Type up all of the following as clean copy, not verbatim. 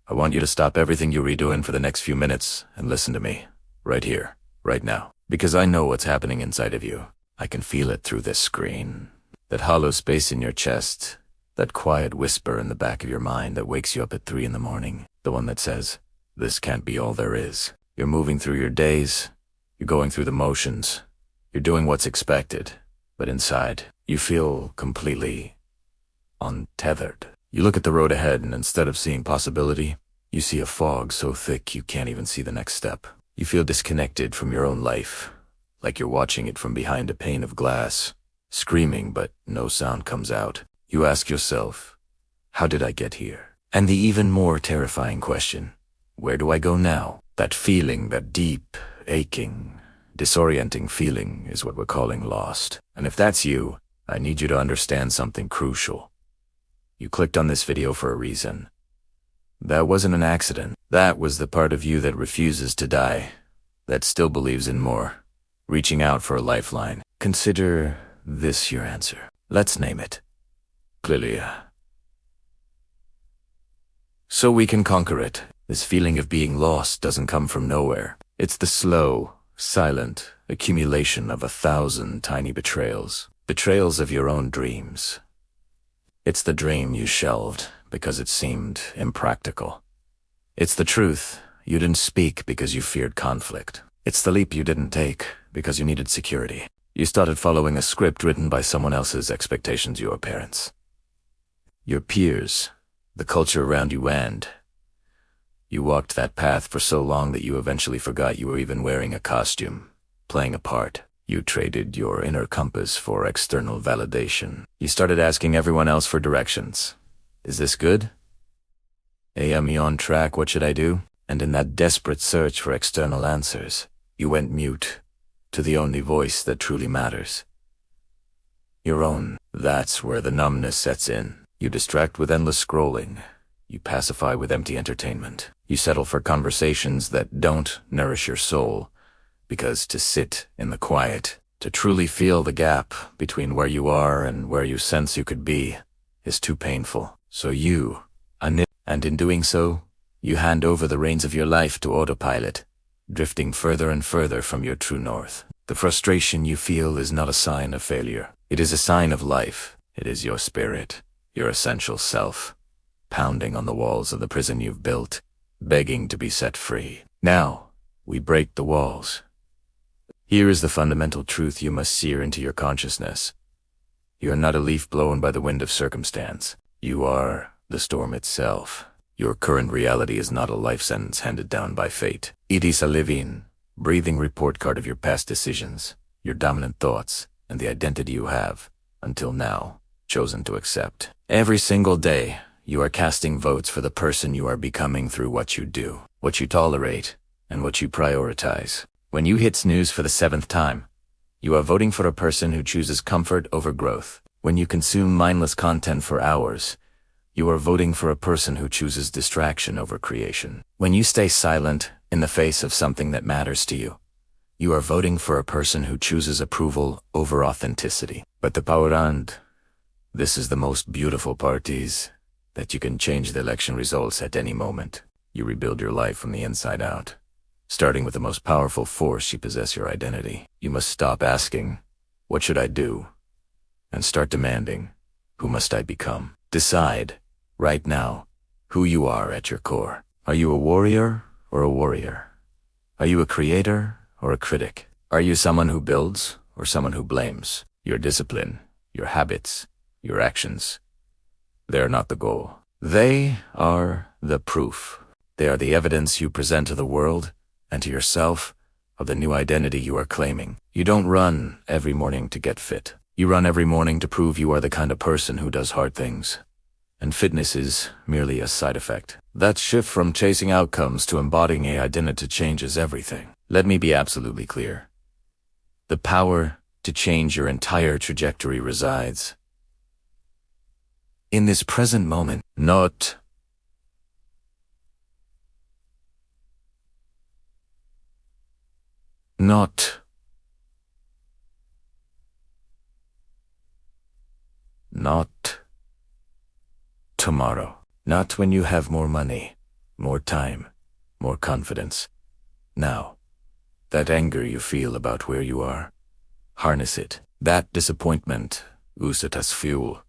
I want you to stop everything you're redoing for the next few minutes and listen to me. Right here, right now. Because I know what's happening inside of you. I can feel it through this screen. That hollow space in your chest. That quiet whisper in the back of your mind that wakes you up at 3 in the morning. The one that says, this can't be all there is. You're moving through your days. You're going through the motions. You're doing what's expected. But inside, you feel completely untethered. You look at the road ahead, and instead of seeing possibility, you see a fog so thick you can't even see the next step. You feel disconnected from your own life, like you're watching it from behind a pane of glass, screaming but no sound comes out. You ask yourself, how did I get here? And the even more terrifying question, where do I go now? That feeling, that deep, aching, disorienting feeling is what we're calling lost. And if that's you, I need you to understand something crucial. You clicked on this video for a reason. That wasn't an accident. That was the part of you that refuses to die, that still believes in more, reaching out for a lifeline. Consider this your answer. Let's name it Clelia. So we can conquer it. This feeling of being lost doesn't come from nowhere. It's the slow, silent accumulation of 1,000 tiny betrayals. Betrayals of your own dreams. It's the dream you shelved because it seemed impractical. It's the truth you didn't speak because you feared conflict. It's the leap you didn't take because you needed security. You started following a script written by someone else's expectations, your parents, your peers, the culture around you, and you walked that path for so long that you eventually forgot you were even wearing a costume, playing a part. You traded your inner compass for external validation. You started asking everyone else for directions. Is this good? Hey, am I on track? What should I do? And in that desperate search for external answers, you went mute to the only voice that truly matters. Your own. That's where the numbness sets in. You distract with endless scrolling. You pacify with empty entertainment. You settle for conversations that don't nourish your soul. Because to sit in the quiet, to truly feel the gap between where you are and where you sense you could be, is too painful. So you, and in doing so, you hand over the reins of your life to autopilot, drifting further and further from your true north. The frustration you feel is not a sign of failure. It is a sign of life. It is your spirit, your essential self, pounding on the walls of the prison you've built, begging to be set free. Now, we break the walls. Here is the fundamental truth you must sear into your consciousness. You are not a leaf blown by the wind of circumstance. You are the storm itself. Your current reality is not a life sentence handed down by fate. It is a living, breathing report card of your past decisions, your dominant thoughts, and the identity you have, until now, chosen to accept. Every single day, you are casting votes for the person you are becoming through what you do, what you tolerate, and what you prioritize. When you hit snooze for the 7th time, you are voting for a person who chooses comfort over growth. When you consume mindless content for hours, you are voting for a person who chooses distraction over creation. When you stay silent in the face of something that matters to you, you are voting for a person who chooses approval over authenticity. But the power and this is the most beautiful part is that you can change the election results at any moment. You rebuild your life from the inside out. Starting with the most powerful force you possess, your identity. You must stop asking, what should I do? And start demanding, who must I become? Decide, right now, who you are at your core. Are you a warrior or a warrior? Are you a creator or a critic? Are you someone who builds or someone who blames? Your discipline, your habits, your actions, they are not the goal. They are the proof. They are the evidence you present to the world and to yourself of the new identity you are claiming. You don't run every morning to get fit. You run every morning to prove you are the kind of person who does hard things. And fitness is merely a side effect. That shift from chasing outcomes to embodying an identity changes everything. Let me be absolutely clear. The power to change your entire trajectory resides in this present moment, not tomorrow, not when you have more money, more time, more confidence. Now, that anger you feel about where you are, harness it. That disappointment, use it as fuel.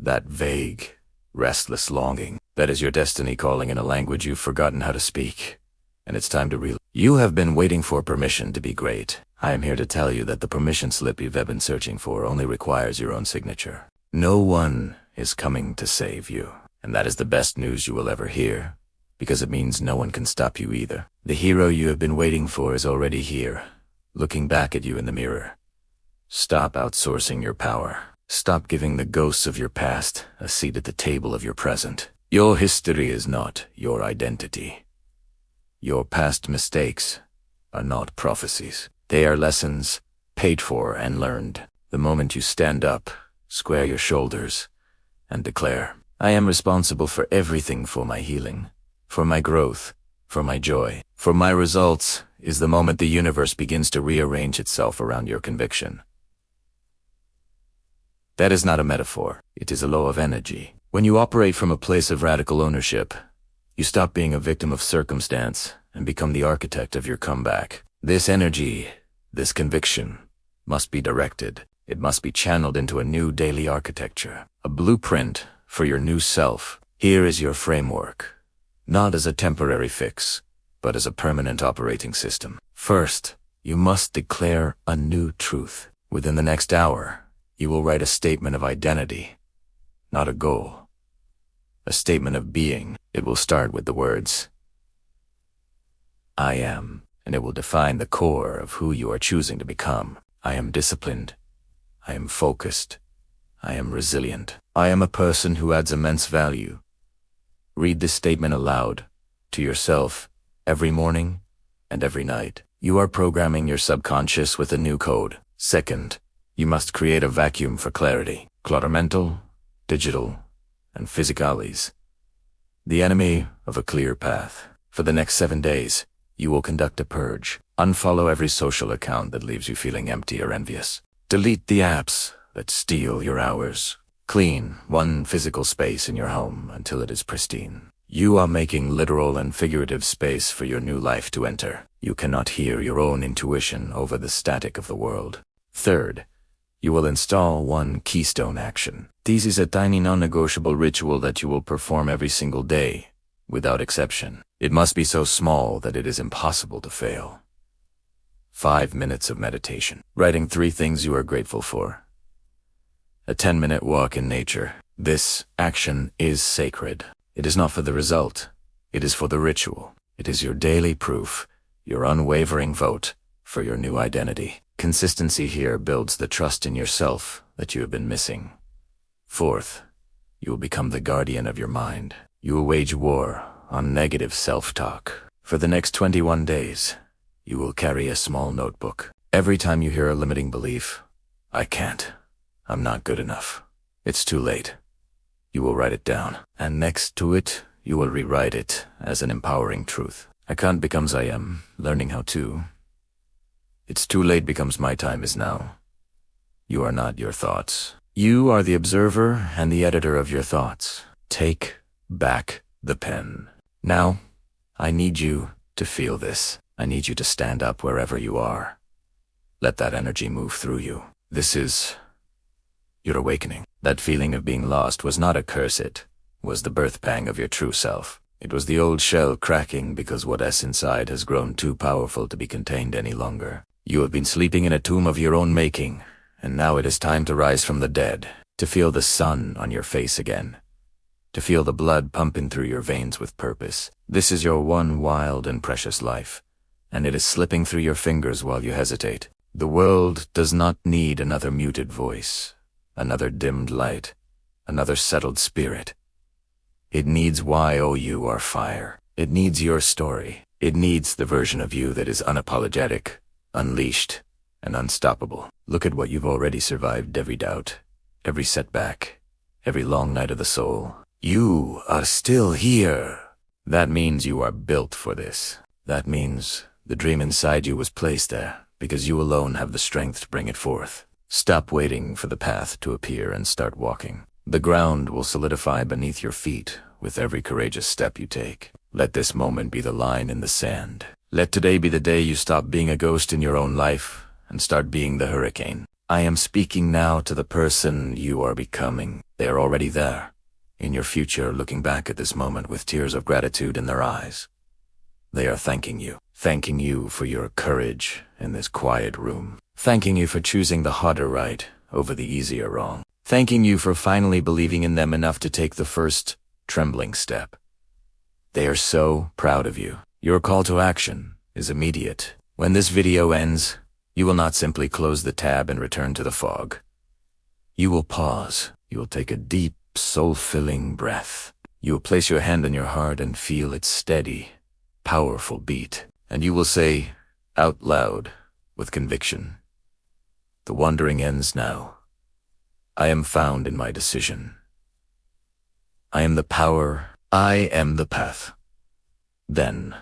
That vague, restless longing, that is your destiny calling in a language you've forgotten how to speak. And it's time to realize. You have been waiting for permission to be great. I am here to tell you that the permission slip you've been searching for only requires your own signature. No one is coming to save you. And that is the best news you will ever hear, because it means no one can stop you either. The hero you have been waiting for is already here, looking back at you in the mirror. Stop outsourcing your power. Stop giving the ghosts of your past a seat at the table of your present. Your history is not your identity. Your past mistakes are not prophecies. They are lessons paid for and learned. The moment you stand up, square your shoulders, and declare, I am responsible for everything, for my healing, for my growth, for my joy, for my results, is the moment the universe begins to rearrange itself around your conviction. That is not a metaphor. It is a law of energy. When you operate from a place of radical ownership, you stop being a victim of circumstance and become the architect of your comeback. This energy, this conviction, must be directed. It must be channeled into a new daily architecture, a blueprint for your new self. Here is your framework, not as a temporary fix, but as a permanent operating system. First, you must declare a new truth. Within the next hour, you will write a statement of identity, not a goal. A statement of being. It will start with the words, I am, and it will define the core of who you are choosing to become. I am disciplined. I am focused. I am resilient. I am a person who adds immense value. Read this statement aloud, to yourself, every morning and every night. You are programming your subconscious with a new code. Second, you must create a vacuum for clarity. Clutter mental, digital, and physicalities. The enemy of a clear path. For the next 7 days, you will conduct a purge. Unfollow every social account that leaves you feeling empty or envious. Delete the apps that steal your hours. Clean one physical space in your home until it is pristine. You are making literal and figurative space for your new life to enter. You cannot hear your own intuition over the static of the world. Third, you will install one keystone action. This is a tiny non-negotiable ritual that you will perform every single day, without exception. It must be so small that it is impossible to fail. 5 minutes of meditation. Writing 3 things you are grateful for. A 10-minute walk in nature. This action is sacred. It is not for the result. It is for the ritual. It is your daily proof, your unwavering vote for your new identity. Consistency here builds the trust in yourself that you have been missing. Fourth, you will become the guardian of your mind. You will wage war on negative self-talk. For the next 21 days, you will carry a small notebook. Every time you hear a limiting belief, I can't, I'm not good enough, it's too late, you will write it down. And next to it, you will rewrite it as an empowering truth. I can't becomes I am, learning how to. It's too late becomes my time is now. You are not your thoughts. You are the observer and the editor of your thoughts. Take back the pen. Now, I need you to feel this. I need you to stand up wherever you are. Let that energy move through you. This is your awakening. That feeling of being lost was not a curse, it was the birth pang of your true self. It was the old shell cracking because what is inside has grown too powerful to be contained any longer. You have been sleeping in a tomb of your own making, and now it is time to rise from the dead, to feel the sun on your face again, to feel the blood pumping through your veins with purpose. This is your one wild and precious life, and it is slipping through your fingers while you hesitate. The world does not need another muted voice, another dimmed light, another settled spirit. It needs why you are fire. It needs your story. It needs the version of you that is unapologetic, unleashed, and unstoppable. Look at what you've already survived: every doubt, every setback, every long night of the soul. You are still here. That means you are built for this. That means the dream inside you was placed there because you alone have the strength to bring it forth. Stop waiting for the path to appear and start walking. The ground will solidify beneath your feet with every courageous step you take. Let this moment be the line in the sand. Let today be the day you stop being a ghost in your own life and start being the hurricane. I am speaking now to the person you are becoming. They are already there, in your future, looking back at this moment with tears of gratitude in their eyes. They are thanking you for your courage in this quiet room, thanking you for choosing the harder right over the easier wrong, thanking you for finally believing in them enough to take the first trembling step. They are so proud of you. Your call to action is immediate. When this video ends, you will not simply close the tab and return to the fog. You will pause. You will take a deep, soul-filling breath. You will place your hand on your heart and feel its steady, powerful beat. And you will say, out loud, with conviction, "The wandering ends now. I am found in my decision. I am the power. I am the path." Then,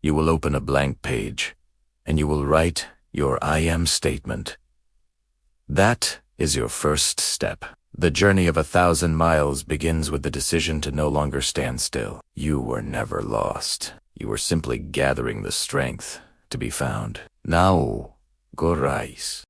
you will open a blank page, and you will write your I am statement. That is your first step. The journey of 1,000 miles begins with the decision to no longer stand still. You were never lost. You were simply gathering the strength to be found. Now, go rise.